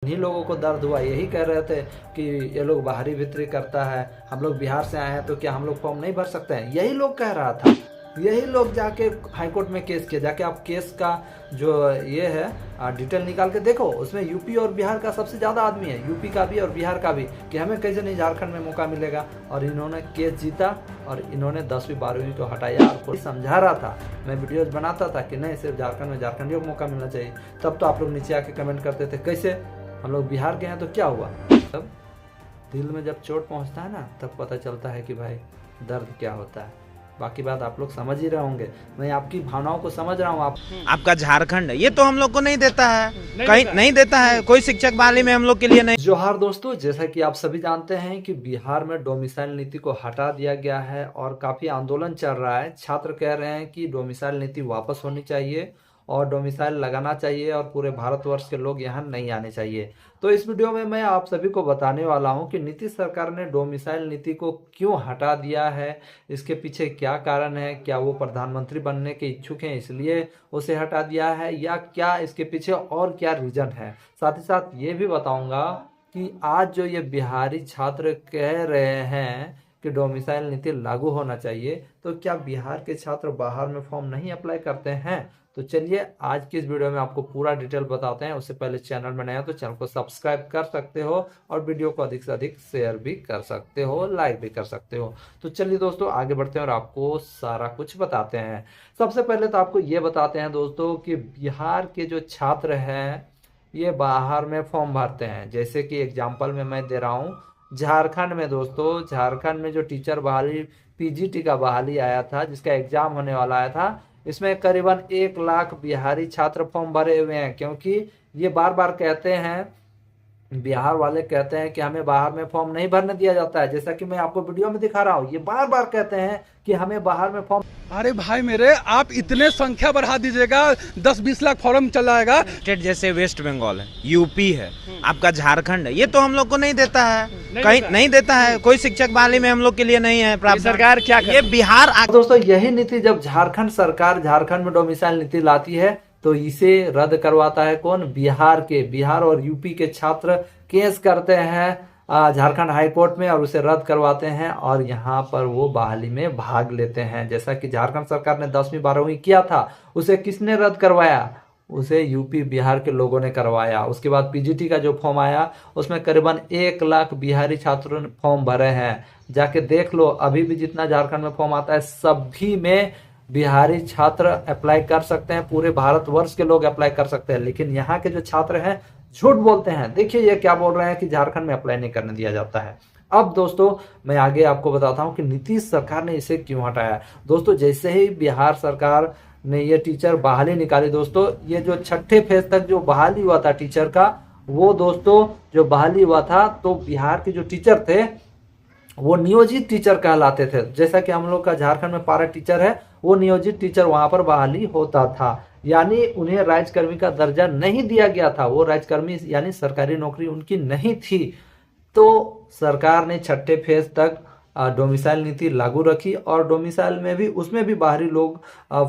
इन्हीं लोगों को दर्द हुआ। यही कह रहे थे कि ये लोग बाहरी भीतरी करता है, हम लोग बिहार से आए हैं तो क्या हम लोग फॉर्म नहीं भर सकते हैं, यही लोग कह रहा था। यही लोग जाके हाईकोर्ट में केस किया। जाके आप केस का जो ये है डिटेल निकाल के देखो, उसमें यूपी और बिहार का सबसे ज़्यादा आदमी है, यूपी का भी और बिहार का भी, कि हमें कैसे नहीं झारखंड में मौका मिलेगा। और इन्होंने केस जीता और इन्होंने 10वीं 12वीं को हटाया। और समझा रहा था, मैं वीडियोज बनाता था कि नहीं सिर्फ झारखंड में झारखंडियों को मौका मिलना चाहिए। तब तो आप लोग नीचे आके कमेंट करते थे कैसे हम लोग बिहार के हैं तो क्या हुआ। तब दिल में जब चोट पहुंचता है ना, तब पता चलता है कि भाई दर्द क्या होता है। बाकी बात आप लोग समझ ही रहे होंगे, मैं आपकी भावनाओं को समझ रहा हूँ। आपका झारखंड ये तो हम लोग को नहीं देता है, कहीं नहीं देता है, कोई शिक्षक बहाली में हम लोग के लिए नहीं। जोहार दोस्तों, जैसा कि आप सभी जानते हैं कि बिहार में डोमिसाइल नीति को हटा दिया गया है और काफी आंदोलन चल रहा है। छात्र कह रहे हैं कि डोमिसाइल नीति वापस होनी चाहिए और डोमिसाइल लगाना चाहिए और पूरे भारतवर्ष के लोग यहाँ नहीं आने चाहिए। तो इस वीडियो में मैं आप सभी को बताने वाला हूँ कि नीतीश सरकार ने डोमिसाइल नीति को क्यों हटा दिया है, इसके पीछे क्या कारण है। क्या वो प्रधानमंत्री बनने के इच्छुक हैं इसलिए उसे हटा दिया है, या क्या इसके पीछे और क्या रीजन है। साथ ही साथ ये भी बताऊंगा कि आज जो ये बिहारी छात्र कह रहे हैं कि डोमिसाइल नीति लागू होना चाहिए, तो क्या बिहार के छात्र बाहर में फॉर्म नहीं अप्लाई करते हैं। तो चलिए आज की इस वीडियो में आपको पूरा डिटेल बताते हैं। उससे पहले चैनल में नया तो चैनल को सब्सक्राइब कर सकते हो और वीडियो को अधिक से अधिक शेयर भी कर सकते हो, लाइक भी कर सकते हो। तो चलिए दोस्तों आगे बढ़ते हैं और आपको सारा कुछ बताते हैं। सबसे पहले तो आपको ये बताते हैं दोस्तों कि बिहार के जो छात्र हैं ये बाहर में फॉर्म भरते हैं। जैसे कि एग्जाम्पल में मैं दे रहा हूँ, झारखंड में दोस्तों, झारखंड में जो टीचर बहाली पीजीटी का बहाली आया था, जिसका एग्जाम होने वाला आया था, इसमें करीबन 1 लाख बिहारी छात्र फॉर्म भरे हुए हैं। क्योंकि ये बार बार कहते हैं, बिहार वाले कहते हैं कि हमें बाहर में फॉर्म नहीं भरने दिया जाता है। जैसा कि मैं आपको वीडियो में दिखा रहा हूँ, ये बार बार कहते हैं कि हमें बाहर में फॉर्म। अरे भाई मेरे, आप इतने संख्या बढ़ा दीजिएगा, 10-20 लाख फॉर्म चला आएगा। स्टेट जैसे वेस्ट बंगाल है, यूपी है, आपका झारखंड है, ये तो हम लोग को नहीं देता है, कहीं नहीं देता है, कोई शिक्षक बहाली में हम लोग के लिए नहीं है। प्राप्त सरकार क्या ये बिहार दोस्तों यही नीति जब झारखंड सरकार झारखंड में डोमिसाइल नीति लाती है तो इसे रद्द करवाता है कौन, बिहार और यूपी के छात्र केस करते हैं झारखंड हाई कोर्ट में और उसे रद्द करवाते हैं और यहाँ पर वो बहाली में भाग लेते हैं। जैसा कि झारखंड सरकार ने 10वीं 12वीं किया था, उसे किसने रद्द करवाया, उसे यूपी बिहार के लोगों ने करवाया। उसके बाद पीजीटी का जो फॉर्म आया उसमें करीबन 1 लाख बिहारी छात्रों ने फॉर्म भरे हैं। जाके देख लो, अभी भी जितना झारखंड में फॉर्म आता है सभी में बिहारी छात्र अप्लाई कर सकते हैं, पूरे भारतवर्ष के लोग अप्लाई कर सकते हैं। लेकिन यहाँ के जो छात्र हैं झूठ बोलते हैं। देखिए ये क्या बोल रहे हैं कि झारखंड में अप्लाई नहीं करने दिया जाता है। अब दोस्तों मैं आगे आपको बताता हूँ कि नीतीश सरकार ने इसे क्यों हटाया। दोस्तों जैसे ही बिहार सरकार ने ये टीचर बहाली निकाली, दोस्तों ये जो 6ठे फेज तक जो बहाली हुआ था टीचर का, वो दोस्तों जो बहाली हुआ था तो बिहार के जो टीचर थे वो नियोजित टीचर कहलाते थे। जैसा कि हम लोग का झारखंड में पारा टीचर है, वो नियोजित टीचर वहां पर बहाली होता था, यानी उन्हें राज्यकर्मी का दर्जा नहीं दिया गया था। वो राज्यकर्मी यानी सरकारी नौकरी उनकी नहीं थी। तो सरकार ने 6ठे फेज तक डोमिसाइल नीति लागू रखी और डोमिसाइल में भी उसमें भी बाहरी लोग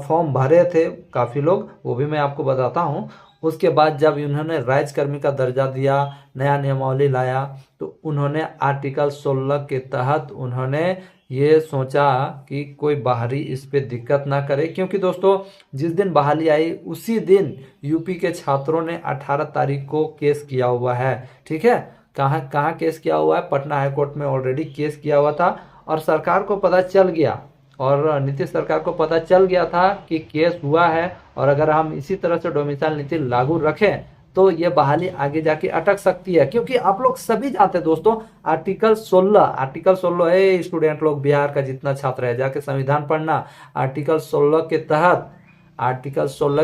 फॉर्म भरे थे, काफ़ी लोग, वो भी मैं आपको बताता हूँ। उसके बाद जब उन्होंने राज्यकर्मी का दर्जा दिया, नया नियमावली लाया, तो उन्होंने आर्टिकल 16 के तहत उन्होंने ये सोचा कि कोई बाहरी इस पे दिक्कत ना करे। क्योंकि दोस्तों जिस दिन बहाली आई उसी दिन यूपी के छात्रों ने 18 तारीख को केस किया हुआ है। ठीक है, कहाँ केस किया हुआ है, पटना हाई कोर्ट में ऑलरेडी केस किया हुआ था और सरकार को पता चल गया और नीतीश सरकार को पता चल गया था कि केस हुआ है और अगर हम इसी तरह से डोमिसाइल नीति लागू रखें तो ये बहाली आगे जाके अटक सकती है। क्योंकि आप लोग सभी जानते हैं दोस्तों, आर्टिकल 16 है, स्टूडेंट लोग बिहार का जितना छात्र है जाके संविधान पढ़ना। आर्टिकल 16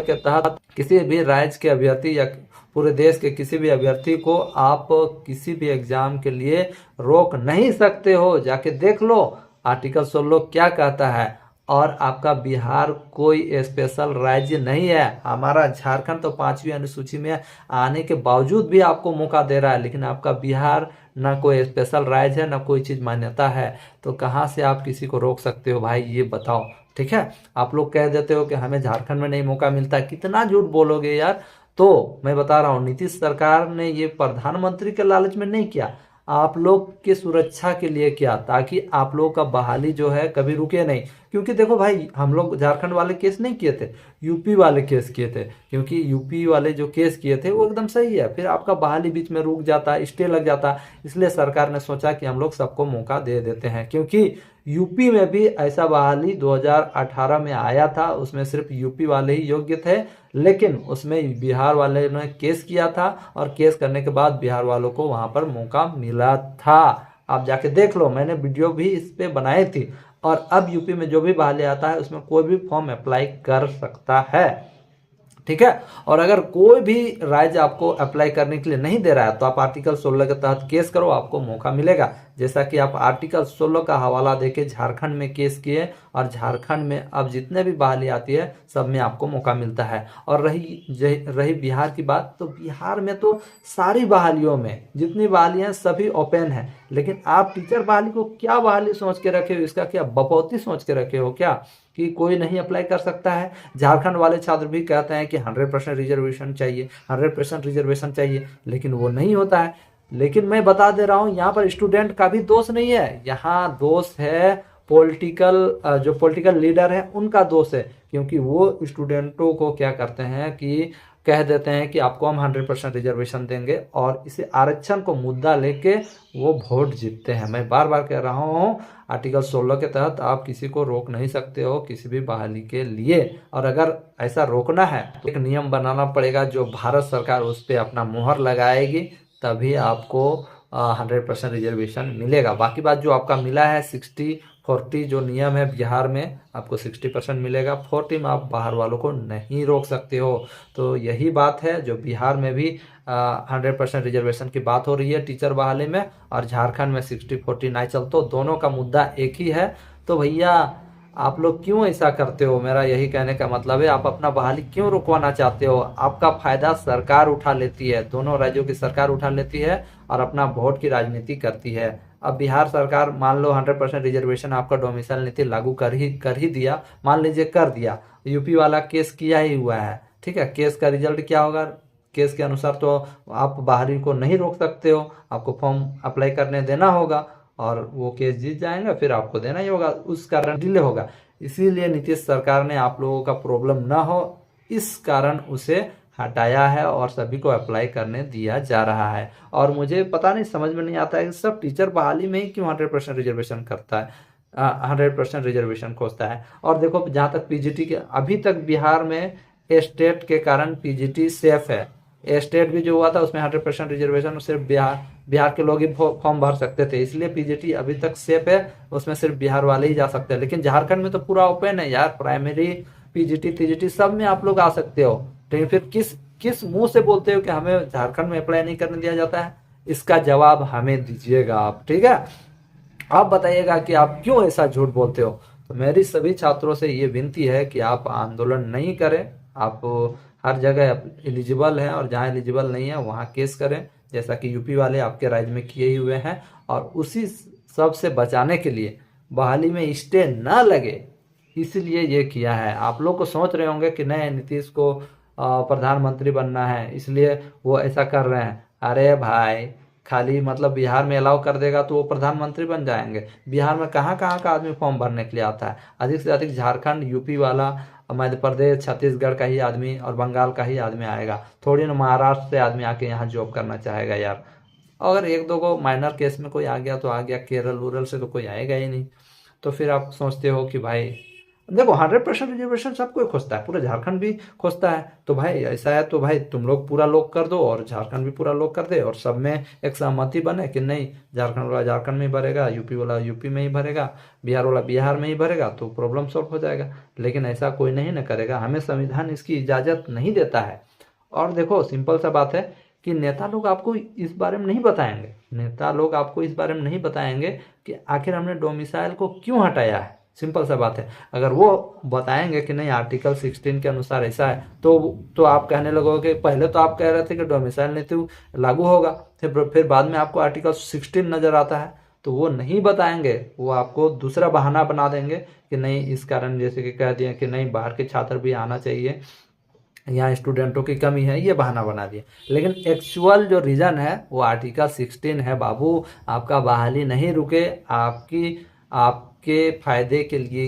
के तहत किसी भी राज्य के अभ्यर्थी या पूरे देश के किसी भी अभ्यर्थी को आप किसी भी एग्जाम के लिए रोक नहीं सकते हो। जाके देख लो आर्टिकल 16 क्या कहता है। और आपका बिहार कोई स्पेशल राज्य नहीं है। हमारा झारखंड तो 5वीं अनुसूची में आने के बावजूद भी आपको मौका दे रहा है, लेकिन आपका बिहार ना कोई स्पेशल राज्य है, ना कोई चीज़ मान्यता है। तो कहाँ से आप किसी को रोक सकते हो भाई, ये बताओ। ठीक है, आप लोग कह देते हो कि हमें झारखंड में नहीं मौका मिलता, कितना झूठ बोलोगे यार। तो मैं बता रहा हूँ, नीतीश सरकार ने ये प्रधानमंत्री के लालच में नहीं किया, आप लोग के सुरक्षा के लिए किया, ताकि आप लोगों का बहाली जो है कभी रुके नहीं। क्योंकि देखो भाई, हम लोग झारखंड वाले केस नहीं किए थे, यूपी वाले केस किए थे, क्योंकि यूपी वाले जो केस किए थे वो एकदम सही है, फिर आपका बहाली बीच में रुक जाता, स्टे लग जाता। इसलिए सरकार ने सोचा कि हम लोग सबको मौका दे देते हैं, क्योंकि यूपी में भी ऐसा बहाली 2018 में आया था, उसमें सिर्फ यूपी वाले ही योग्य थे, लेकिन उसमें बिहार वाले ने केस किया था, और केस करने के बाद बिहार वालों को वहां पर मौका मिला था। आप जाके देख लो, मैंने वीडियो भी इस पे बनाई थी। और अब यूपी में जो भी बहाली आता है उसमें कोई भी फॉर्म अप्लाई कर सकता है, ठीक है। और अगर कोई भी राज्य आपको अप्लाई करने के लिए नहीं दे रहा है तो आप आर्टिकल 16 के तहत केस करो, आपको मौका मिलेगा। जैसा कि आप आर्टिकल 16 का हवाला देके झारखंड में केस किए, और झारखंड में अब जितने भी बहाली आती है सब में आपको मौका मिलता है। और रही बिहार की बात, तो बिहार में तो सारी बहालियों में जितनी बहालियां सभी ओपन है, लेकिन आप टीचर बहाली को क्या बहाली सोच के रखे हो, इसका क्या बपौती सोच के रखे हो क्या कि कोई नहीं अप्लाई कर सकता है। झारखंड वाले छात्र भी कहते हैं कि 100% रिजर्वेशन चाहिए, 100% रिजर्वेशन चाहिए, लेकिन वो नहीं होता है। लेकिन मैं बता दे रहा हूँ, यहाँ पर स्टूडेंट का भी दोष नहीं है, यहाँ दोष है जो पॉलिटिकल लीडर है उनका दोष है। क्योंकि वो स्टूडेंटों को क्या करते हैं कि कह देते हैं कि आपको हम 100% रिजर्वेशन देंगे, और इसे आरक्षण को मुद्दा लेके वो वोट जीतते हैं। मैं बार बार कह रहा हूँ, आर्टिकल 16 के तहत आप किसी को रोक नहीं सकते हो किसी भी बहाली के लिए। और अगर ऐसा रोकना है तो एक नियम बनाना पड़ेगा, जो भारत सरकार उस पर अपना मुहर लगाएगी, तभी आपको 100% रिजर्वेशन मिलेगा। बाकी बात जो आपका मिला है 60-40 जो नियम है बिहार में, आपको 60% मिलेगा, 40 में आप बाहर वालों को नहीं रोक सकते हो। तो यही बात है जो बिहार में भी 100% रिजर्वेशन की बात हो रही है टीचर बहाली में, और झारखंड में 60-40 नहीं चलते, दोनों का मुद्दा एक ही है। तो भैया आप लोग क्यों ऐसा करते हो, मेरा यही कहने का मतलब है, आप अपना बहाली क्यों रुकवाना चाहते हो। आपका फायदा सरकार उठा लेती है, दोनों राज्यों की सरकार उठा लेती है और अपना वोट की राजनीति करती है। अब बिहार सरकार मान लो 100% रिजर्वेशन आपका डोमिसाइल नीति लागू कर ही दिया, मान लीजिए कर दिया, यूपी वाला केस किया ही हुआ है, ठीक है। केस का रिजल्ट क्या होगा, केस के अनुसार तो आप बाहरी को नहीं रोक सकते हो, आपको फॉर्म अप्लाई करने देना होगा, और वो केस जीत जाएंगे, फिर आपको देना ही होगा, उस कारण डिले होगा। इसीलिए नीतीश सरकार ने आप लोगों का प्रॉब्लम ना हो इस कारण उसे हटाया है, और सभी को अप्लाई करने दिया जा रहा है। और मुझे पता नहीं, समझ में नहीं आता है कि सब टीचर बहाली में ही क्यों 100% रिजर्वेशन करता है, 100% रिजर्वेशन खोजता है। और देखो, जहाँ तक पीजीटी के, अभी तक बिहार में स्टेट के कारण पीजीटी सेफ है। स्टेट भी जो हुआ था उसमें 100% रिजर्वेशन सिर्फ बिहार के लोग ही फॉर्म भर सकते थे, इसलिए पीजीटी अभी तक सेफ है, उसमें सिर्फ बिहार वाले ही जा सकते हैं। लेकिन झारखंड में तो पूरा ओपन है यार, प्राइमरी पीजीटी टीजीटी सब में आप लोग आ सकते हो। लेकिन फिर किस मुंह से बोलते हो कि हमें झारखंड में अप्लाई नहीं करने दिया जाता है, इसका जवाब हमें दीजिएगा आप, ठीक है। आप बताइएगा कि आप क्यों ऐसा झूठ बोलते हो। तो मेरी सभी छात्रों से ये विनती है कि आप आंदोलन नहीं करें, आप हर जगह एलिजिबल हैं, और जहाँ एलिजिबल नहीं है वहाँ केस करें, जैसा कि यूपी वाले आपके राज्य में किए ही हुए हैं। और उसी सब से बचाने के लिए बहाली में स्टे न लगे, इसलिए ये किया है। आप लोग को सोच रहे होंगे कि नहीं, नीतीश को प्रधानमंत्री बनना है इसलिए वो ऐसा कर रहे हैं। अरे भाई, खाली मतलब बिहार में अलाउ कर देगा तो वो प्रधानमंत्री बन जाएंगे। बिहार में कहाँ कहाँ का आदमी फॉर्म भरने के लिए आता है, अधिक से अधिक झारखंड, यूपी वाला, मध्य प्रदेश, छत्तीसगढ़ का ही आदमी और बंगाल का ही आदमी आएगा। थोड़ी ना महाराष्ट्र से आदमी आके यहाँ जॉब करना चाहेगा यार। अगर एक दो को माइनर केस में कोई आ गया तो आ गया, केरल उरल से तो कोई आएगा ही नहीं। तो फिर आप सोचते हो कि भाई देखो 100% रिजर्वेशन सब कोई खोजता है, पूरा झारखंड भी खोजता है। तो भाई ऐसा है तो भाई तुम लोग पूरा लॉक कर दो और झारखंड भी पूरा लॉक कर दे, और सब में एक सहमति बने कि नहीं, झारखंड वाला झारखंड में ही भरेगा, यूपी वाला यूपी में ही भरेगा, बिहार वाला बिहार में ही भरेगा, तो प्रॉब्लम सॉल्व हो जाएगा। लेकिन ऐसा कोई नहीं न करेगा, हमें संविधान इसकी इजाज़त नहीं देता है। और देखो सिंपल सा बात है कि नेता लोग आपको इस बारे में नहीं बताएंगे, नेता लोग आपको इस बारे में नहीं बताएंगे कि आखिर हमने डोमिसाइल को क्यों हटाया है। सिंपल सा बात है, अगर वो बताएंगे कि नहीं आर्टिकल 16 के अनुसार ऐसा है तो आप कहने लगोगे, पहले तो आप कह रहे थे कि डोमिसाइल नीति लागू होगा, फिर बाद में आपको आर्टिकल 16 नजर आता है। तो वो नहीं बताएंगे, वो आपको दूसरा बहाना बना देंगे कि नहीं इस कारण, जैसे कि कह दिया कि नहीं बाहर के छात्र भी आना चाहिए, यहाँ स्टूडेंटों की कमी है, ये बहाना बना दिया। लेकिन एक्चुअल जो रीज़न है वो आर्टिकल 16 है बाबू। आपका बहाली नहीं रुके, आपके फायदे के लिए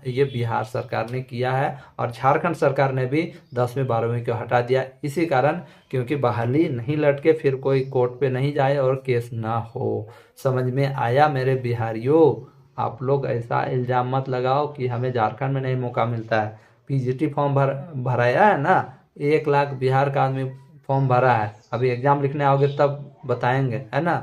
ये बिहार सरकार ने किया है। और झारखंड सरकार ने भी 10वीं 12वीं को हटा दिया इसी कारण, क्योंकि बहाली नहीं लटके, फिर कोई कोर्ट पे नहीं जाए और केस ना हो। समझ में आया मेरे बिहारियों? आप लोग ऐसा इल्ज़ाम मत लगाओ कि हमें झारखंड में नहीं मौका मिलता है। पीजीटी फॉर्म भराया है ना, 1 लाख बिहार का आदमी फॉर्म भरा है। अभी एग्जाम लिखने आओगे तब बताएंगे, है ना,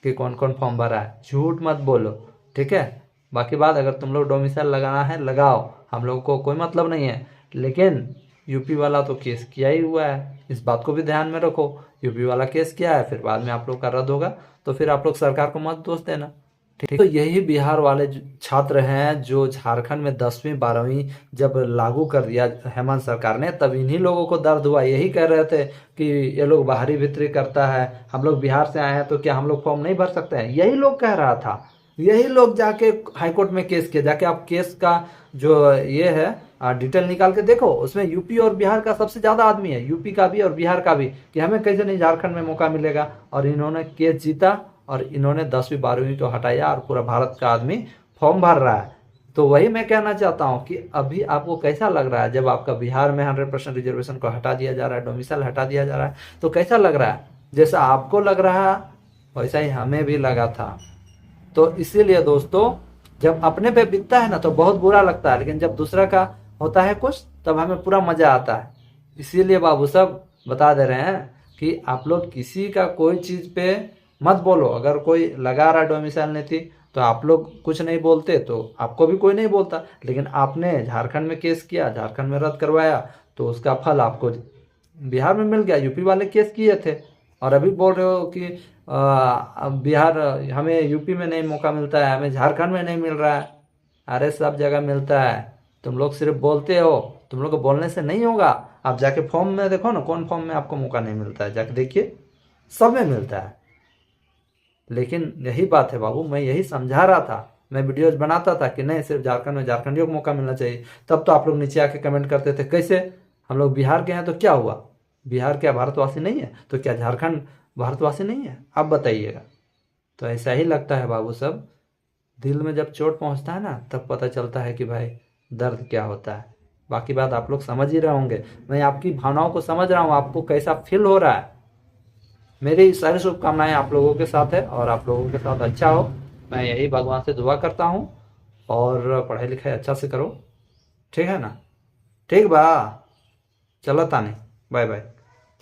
कि कौन कौन फॉर्म भरा है। झूठ मत बोलो, ठीक है। बाकी बात, अगर तुम लोग डोमिसाइल लगाना है लगाओ, हम लोग को कोई मतलब नहीं है। लेकिन यूपी वाला तो केस किया ही हुआ है, इस बात को भी ध्यान में रखो। यूपी वाला केस किया है, फिर बाद में आप लोग का रद्द होगा, तो फिर आप लोग सरकार को मत दोष देना, ठीक। तो यही बिहार वाले छात्र हैं जो झारखंड में 10वीं 12वीं जब लागू कर दिया हेमंत सरकार ने, तब इन्हीं लोगों को दर्द हुआ। यही कह रहे थे कि ये लोग बाहरी भीतरी करता है, हम लोग बिहार से आए हैं तो क्या हम लोग फॉर्म नहीं भर सकते हैं। यही लोग कह रहा था, यही लोग जाके हाईकोर्ट में केस किया। जाके आप केस का जो ये है डिटेल निकाल के देखो, उसमें यूपी और बिहार का सबसे ज़्यादा आदमी है, यूपी का भी और बिहार का भी, कि हमें कैसे नहीं झारखंड में मौका मिलेगा। और इन्होंने केस जीता और इन्होंने 10वीं 12वीं को हटाया और पूरा भारत का आदमी फॉर्म भर रहा है। तो वही मैं कहना चाहता हूँ कि अभी आपको कैसा लग रहा है जब आपका बिहार में 100% रिजर्वेशन को हटा दिया जा रहा है, डोमिसाइल हटा दिया जा रहा है, तो कैसा लग रहा है? जैसा आपको लग रहा वैसा ही हमें भी लगा था। तो इसीलिए दोस्तों, जब अपने पे बीतता है ना तो बहुत बुरा लगता है, लेकिन जब दूसरा का होता है कुछ तब हमें पूरा मजा आता है। इसीलिए बाबू सब बता दे रहे हैं कि आप लोग किसी का कोई चीज़ पे मत बोलो। अगर कोई लगा रहा डोमिसाइल नीति तो आप लोग कुछ नहीं बोलते, तो आपको भी कोई नहीं बोलता। लेकिन आपने झारखंड में केस किया, झारखंड में रद्द करवाया, तो उसका फल आपको बिहार में मिल गया। यूपी वाले केस किए थे और अभी बोल रहे हो कि बिहार हमें यूपी में नहीं मौका मिलता है, हमें झारखंड में नहीं मिल रहा है। अरे सब जगह मिलता है, तुम लोग सिर्फ बोलते हो। तुम लोग को बोलने से नहीं होगा। आप जाके फॉर्म में देखो ना, कौन फॉर्म में आपको मौका नहीं मिलता है, जाके देखिए, सब में मिलता है। लेकिन यही बात है बाबू, मैं यही समझा रहा था, मैं वीडियोज बनाता था कि नहीं सिर्फ झारखंड में झारखंडियों को मौका मिलना चाहिए। तब तो आप लोग नीचे आके कमेंट करते थे, कैसे हम लोग बिहार के हैं तो क्या हुआ, बिहार क्या भारतवासी नहीं है, तो क्या झारखंड भारतवासी नहीं है? आप बताइएगा। तो ऐसा ही लगता है बाबू सब, दिल में जब चोट पहुंचता है ना तब पता चलता है कि भाई दर्द क्या होता है। बाकी बात आप लोग समझ ही रहे होंगे, मैं आपकी भावनाओं को समझ रहा हूँ, आपको कैसा फील हो रहा है। मेरी सारी शुभकामनाएं आप लोगों के साथ है और आप लोगों के साथ अच्छा हो, मैं यही भगवान से दुआ करता हूँ। और पढ़ाई लिखाई अच्छा से करो, ठीक है ना? ठीक बा, चलो तानी, बाय बाय।